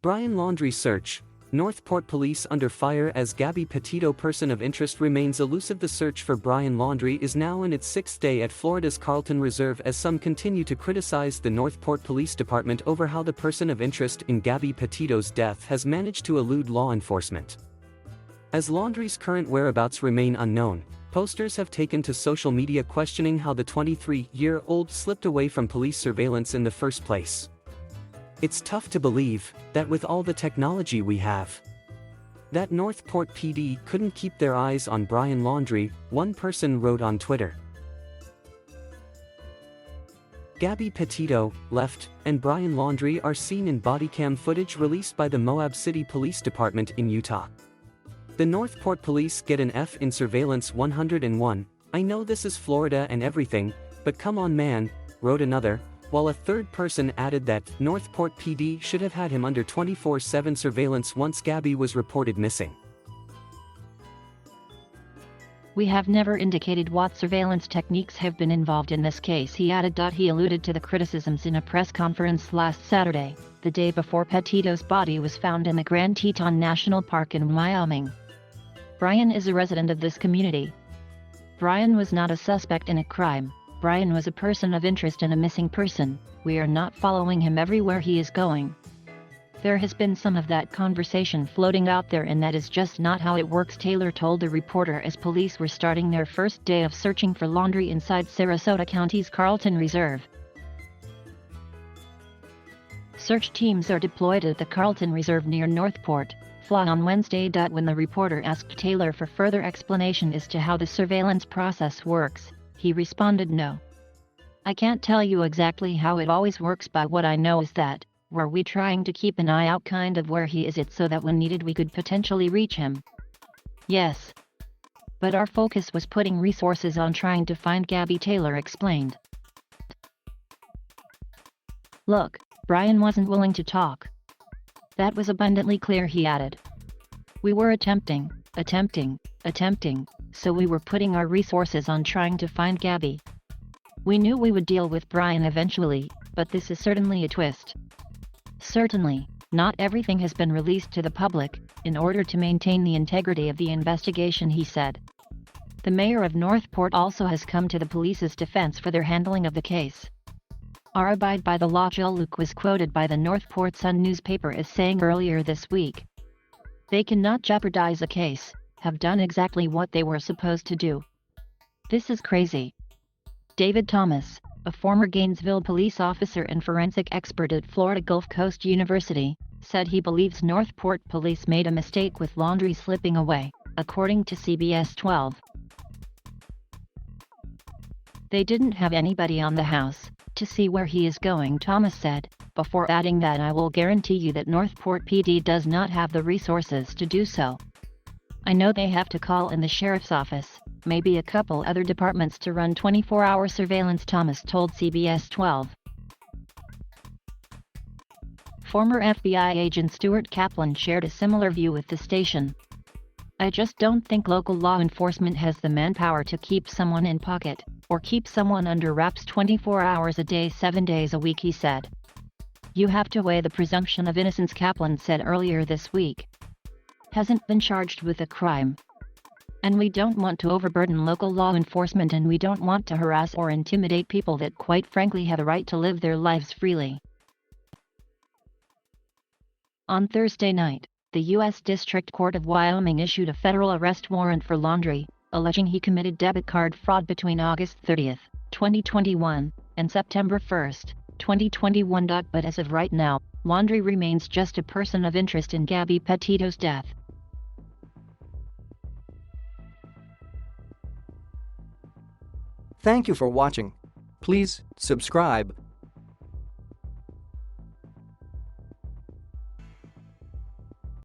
Brian Laundrie search. Northport police under fire as Gabby Petito person of interest remains elusive. The search for Brian Laundrie is now in its sixth day at Florida's Carlton Reserve as some continue to criticize the Northport Police Department over how the person of interest in Gabby Petito's death has managed to elude law enforcement. As Laundrie's current whereabouts remain unknown, posters have taken to social media questioning how the 23-year-old slipped away from police surveillance in the first place. It's tough to believe that with all the technology we have, that Northport PD couldn't keep their eyes on Brian Laundrie, one person wrote on Twitter. Gabby Petito, left, and Brian Laundrie are seen in bodycam footage released by the Moab City Police Department in Utah. The Northport police get an F in surveillance 101. I know this is Florida and everything, but come on man, wrote another, while a third person added that Northport PD should have had him under 24/7 surveillance once Gabby was reported missing. We have never indicated what surveillance techniques have been involved in this case, he added. He alluded to the criticisms in a press conference last Saturday, the day before Petito's body was found in the Grand Teton National Park in Wyoming. Brian is a resident of this community. Brian was not a suspect in a crime. Brian was a person of interest in a missing person. We are not following him everywhere he is going. There has been some of that conversation floating out there, and that is just not how it works, Taylor told the reporter as police were starting their first day of searching for Laundrie inside Sarasota County's Carlton Reserve. Search teams are deployed at the Carlton Reserve near Northport, Fla on Wednesday. When the reporter asked Taylor for further explanation as to how the surveillance process works, he responded, "No. I can't tell you exactly how it always works, but what I know is that, were we trying to keep an eye out kind of where he is so that when needed we could potentially reach him? Yes. But our focus was putting resources on trying to find Gabby," Taylor explained. "Look, Brian wasn't willing to talk. That was abundantly clear," he added. "We were attempting, so we were putting our resources on trying to find Gabby. We knew we would deal with Brian eventually, but this is certainly a twist. Certainly, not everything has been released to the public, in order to maintain the integrity of the investigation," he said. The mayor of Northport also has come to the police's defense for their handling of the case. "Our abide by the law," Jill Luke was quoted by the Northport Sun newspaper as saying earlier this week. "They cannot jeopardize a case, have done exactly what they were supposed to do. This is crazy." David Thomas, a former Gainesville police officer and forensic expert at Florida Gulf Coast University, said he believes Northport police made a mistake with Laundrie slipping away, according to CBS 12. "They didn't have anybody on the house to see where he is going," Thomas said, before adding that, "I will guarantee you that Northport PD does not have the resources to do so. I know they have to call in the sheriff's office, maybe a couple other departments to run 24-hour surveillance," Thomas told CBS 12. Former FBI agent Stuart Kaplan shared a similar view with the station. "I just don't think local law enforcement has the manpower to keep someone in pocket, or keep someone under wraps 24 hours a day 7 days a week," he said. "You have to weigh the presumption of innocence," Kaplan said earlier this week. "Hasn't been charged with a crime. And we don't want to overburden local law enforcement, and we don't want to harass or intimidate people that quite frankly have the right to live their lives freely." On Thursday night, the U.S. District Court of Wyoming issued a federal arrest warrant for Laundrie, alleging he committed debit card fraud between August 30, 2021, and September 1, 2021. But as of right now, Laundrie remains just a person of interest in Gabby Petito's death. Thank you for watching. Please subscribe.